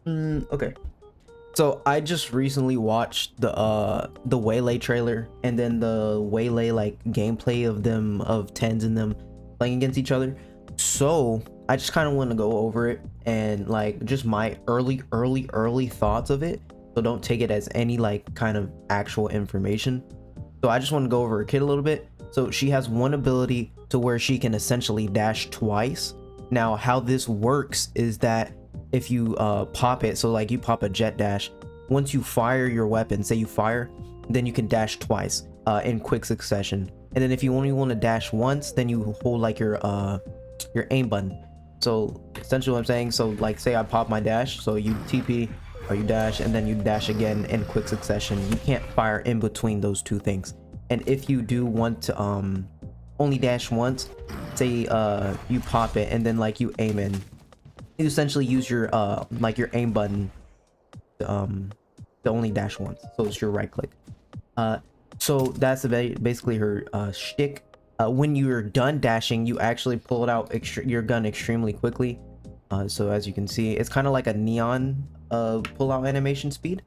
Okay. So I just recently watched the Waylay trailer and then the Waylay like gameplay of them of tens and them playing against each other. So I just kind of want to go over it and like just my early thoughts of it. So don't take it as any like kind of actual information. So I just want to go over her kit a little bit. So she has one ability to where she can essentially dash twice. Now how this works is that if you pop it, so like you pop a jet dash, once you fire your weapon, say you fire, then you can dash twice in quick succession. And then if you only want to dash once, then you hold like your aim button. So essentially what I'm saying, so like say I pop my dash, so you TP or you dash and then you dash again in quick succession. You can't fire in between those two things. And if you do want to only dash once, say you pop it and then like you aim in, you essentially use your like your aim button to only dash once, so it's your right click. So that's basically her shtick. When you're done dashing, you actually pull it out your gun extremely quickly. So as you can see, it's kind of like a neon pull out animation speed.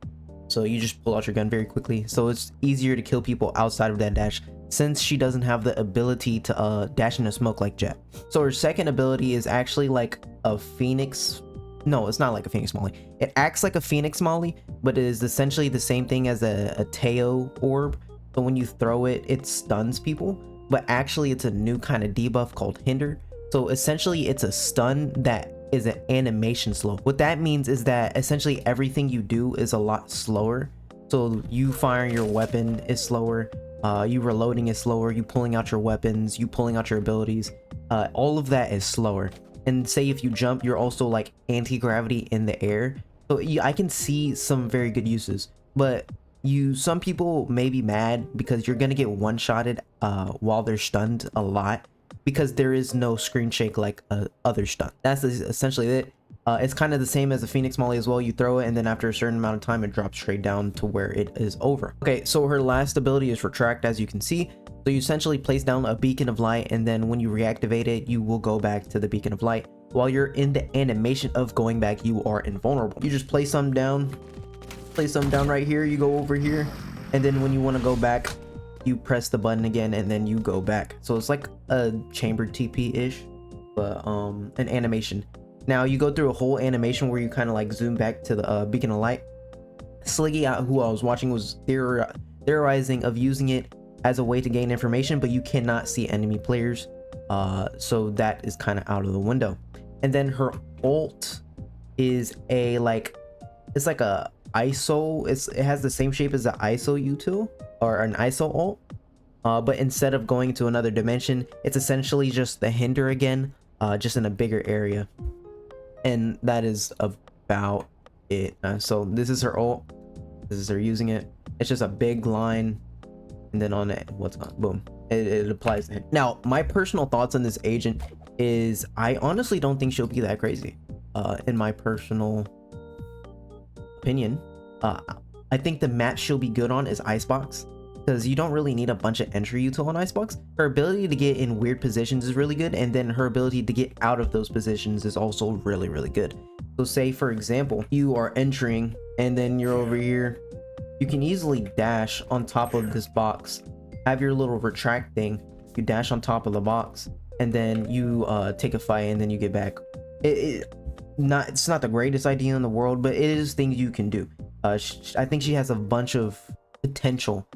So you just pull out your gun very quickly, so it's easier to kill people outside of that dash, since she doesn't have the ability to dash into smoke like Jet. So her second ability is actually like a Phoenix. No, it's not like a Phoenix Molly. It acts like a Phoenix Molly, but it is essentially the same thing as a Teo orb. So when you throw it, it stuns people, but actually it's a new kind of debuff called Hinder. So essentially it's a stun that is an animation slow. What that means is that essentially everything you do is a lot slower. So you firing your weapon is slower, you reloading is slower, you pulling out your weapons, you pulling out your abilities, all of that is slower. And say if you jump, you're also like anti-gravity in the air. So I can see some very good uses, but some people may be mad because you're gonna get one-shotted while they're stunned a lot, because there is no screen shake like other stun. That's essentially it. It's kind of the same as a Phoenix Molly as well. You throw it and then after a certain amount of time it drops straight down to where it is over. Okay, so her last ability is Retract, as you can see. So you essentially place down a beacon of light, and then when you reactivate it, you will go back to the beacon of light. While you're in the animation of going back, you are invulnerable. You just place some down right here, you go over here, and then when you want to go back, you press the button again and then you go back. So it's like a chambered TP-ish, but an animation. Now you go through a whole animation where you kind of like zoom back to the beacon of light. Sliggy, who I was watching, was theorizing of using it as a way to gain information, but you cannot see enemy players, so that is kind of out of the window. And then her ult is it's like a ISO. It has the same shape as the ISO util or an ISO ult, but instead of going to another dimension, it's essentially just the Hinder again, just in a bigger area. And that is about it. So this is her ult, this is her using it. It's just a big line, and then on it, boom, it applies to him. Now my personal thoughts on this agent is I honestly don't think she'll be that crazy. In my personal opinion, I think the map she'll be good on is Icebox, because you don't really need a bunch of entry util on Icebox. Her ability to get in weird positions is really good, and then her ability to get out of those positions is also really good. So say for example you are entering and then you're over here, you can easily dash on top of this box, have your little retract thing, you dash on top of the box, and then you take a fight and then you get back. It's not the greatest idea in the world, but it is things you can do. I think she has a bunch of potential,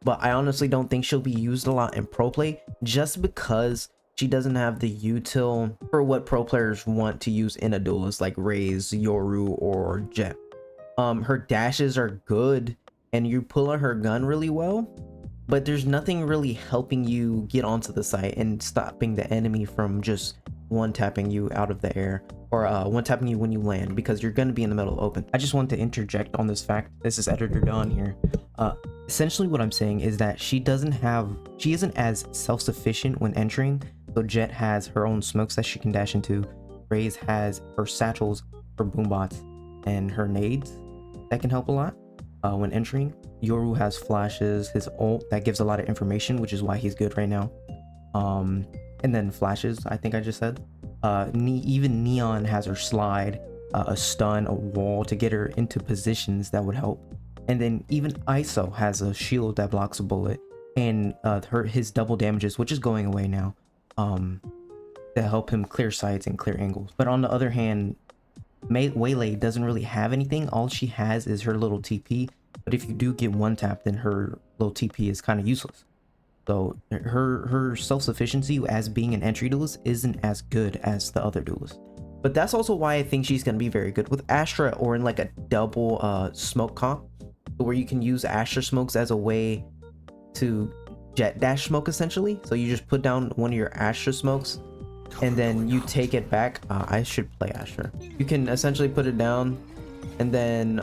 but I honestly don't think she'll be used a lot in pro play, just because she doesn't have the util for what pro players want to use in a duelist, like Raze, Yoru, or Jet. Her dashes are good and you pull out her gun really well, but there's nothing really helping you get onto the site and stopping the enemy from just one-tapping you out of the air, or one-tapping you when you land, because you're going to be in the middle of open. I just want to interject on this fact. This is Editor Don here. Essentially what I'm saying is that she isn't as self-sufficient when entering. So Jet has her own smokes that she can dash into, Raze has her satchels, her boombots, and her nades that can help a lot when entering. Yoru has flashes, his ult that gives a lot of information, which is why he's good right now. And then flashes, I think I just said. Even Neon has her slide, a stun, a wall to get her into positions that would help. And then even ISO has a shield that blocks a bullet, and his double damages, which is going away now, to help him clear sights and clear angles. But on the other hand, Waylay doesn't really have anything. All she has is her little TP, but if you do get one tap, then her little TP is kind of useless. So her self-sufficiency as being an entry duelist isn't as good as the other duelists. But that's also why I think she's going to be very good with Astra, or in like a double smoke comp, where you can use Astra smokes as a way to jet dash smoke essentially. So you just put down one of your Astra smokes and then you take it back. I should play Astra. You can essentially put it down and then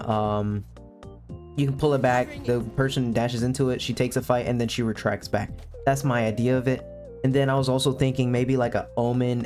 you can pull it back. The person dashes into it, she takes a fight, and then she retracts back. That's my idea of it. And then I was also thinking maybe like a Omen,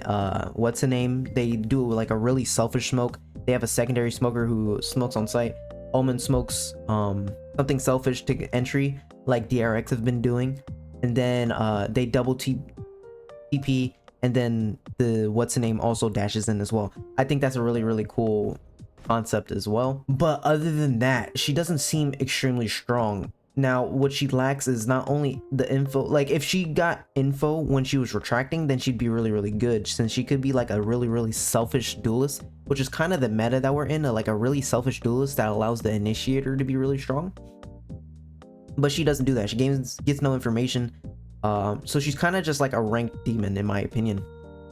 what's the name? They do like a really selfish smoke. They have a secondary smoker who smokes on site. Omen smokes something selfish to get entry, like DRX have been doing. And then they double TP, and then the what's the name also dashes in as well. I think that's a really cool concept as well. But other than that, she doesn't seem extremely strong. Now what she lacks is not only the info. Like if she got info when she was retracting, then she'd be really good, since she could be like a really selfish duelist, which is kind of the meta that we're in, like a really selfish duelist that allows the initiator to be really strong. But she doesn't do that. She gets no information, so she's kind of just like a ranked demon in my opinion.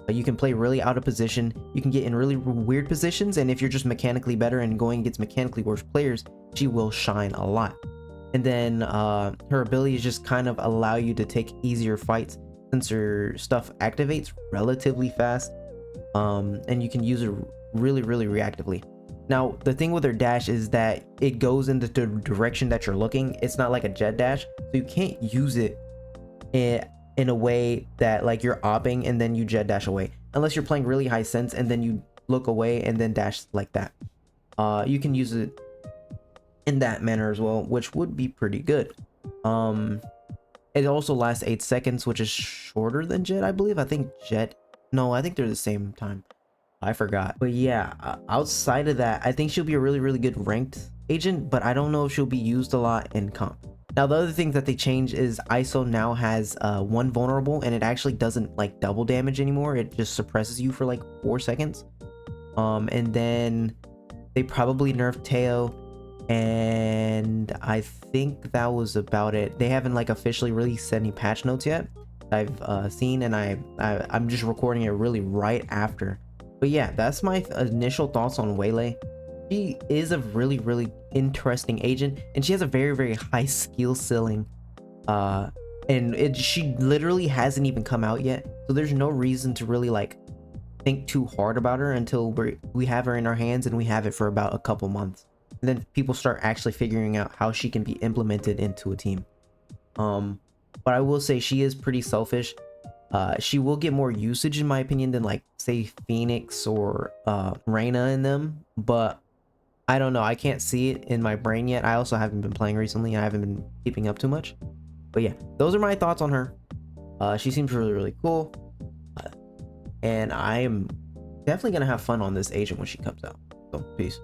You can play really out of position, you can get in really weird positions, and if you're just mechanically better and going against mechanically worse players, she will shine a lot. And then her abilities just kind of allow you to take easier fights, since her stuff activates relatively fast, and you can use it really reactively. Now the thing with her dash is that it goes into the direction that you're looking. It's not like a jet dash, so you can't use it in a way that like you're opping and then you jet dash away, unless you're playing really high sense and then you look away and then dash like that. You can use it in that manner as well, which would be pretty good. It also lasts 8 seconds, which is shorter than jet, I believe. I think jet, no, I think they're the same time. I forgot. But yeah, outside of that, I think she'll be a really good ranked agent, but I don't know if she'll be used a lot in comp. Now the other thing that they changed is ISO now has one vulnerable, and it actually doesn't like double damage anymore. It just suppresses you for like 4 seconds. And then they probably nerfed Teo, and I think that was about it. They haven't like officially released any patch notes yet I've seen, and I'm just recording it really right after. But yeah, that's my initial thoughts on Waylay. She is a really interesting agent, and she has a very high skill ceiling, and she literally hasn't even come out yet, so there's no reason to really like think too hard about her until we have her in our hands, and we have it for about a couple months, and then people start actually figuring out how she can be implemented into a team. But I will say she is pretty selfish. She will get more usage in my opinion than like say Phoenix or Reyna in them, but I don't know, I can't see it in my brain yet. I also haven't been playing recently, and I haven't been keeping up too much. But yeah, those are my thoughts on her. She seems really cool, and I am definitely gonna have fun on this agent when she comes out. So peace.